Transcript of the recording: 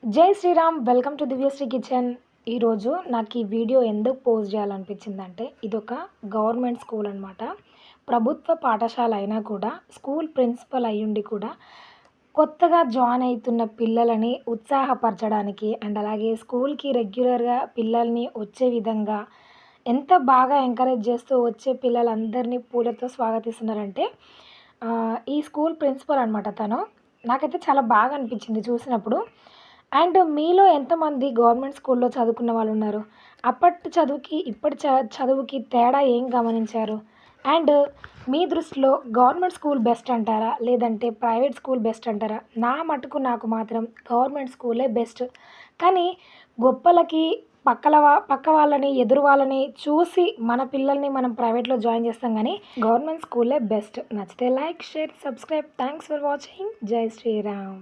జై Shriram. Welcome to Divyasri kitchen. ఈరోజు నాకు ఈ వీడియో ఎందుకు పోస్ట్ చేయాలనిపించిందంటే, ఇదొక గవర్నమెంట్ స్కూల్ అనమాట. ప్రభుత్వ పాఠశాల అయినా కూడా స్కూల్ ప్రిన్సిపల్ అయ్యుండి కూడా కొత్తగా జాయిన్ అవుతున్న పిల్లలని ఉత్సాహపరచడానికి అండ్ అలాగే స్కూల్కి రెగ్యులర్గా పిల్లల్ని వచ్చే విధంగా ఎంత బాగా ఎంకరేజ్ చేస్తూ వచ్చే పిల్లలందరినీ పూలతో స్వాగతిస్తున్నారంటే ఈ స్కూల్ ప్రిన్సిపల్ అనమాట తను. నాకైతే చాలా బాగా అనిపించింది చూసినప్పుడు. అండ్ మీలో ఎంతమంది గవర్నమెంట్ స్కూల్‌లో చదువుకున్న వాళ్ళున్నారు? అప్పటి చదువుకి, ఇప్పటి చదువుకి తేడా ఏం గమనించారు? అండ్ మీ దృష్టిలో గవర్నమెంట్ స్కూల్ బెస్ట్ అంటారా? లేదంటే ప్రైవేట్ స్కూల్ బెస్ట్ అంటారా? నా మటుకు నాకు మాత్రం గవర్నమెంట్ స్కూలే బెస్ట్. కానీ గొప్పలకి పక్క వాళ్ళని, ఎదురు వాళ్ళని చూసి మన పిల్లల్ని మనం ప్రైవేట్‌లో జాయిన్ చేస్తాం గానీ, గవర్నమెంట్ స్కూలే బెస్ట్. నచ్చితే like, share, subscribe. Thanks for watching. జై శ్రీరామ్.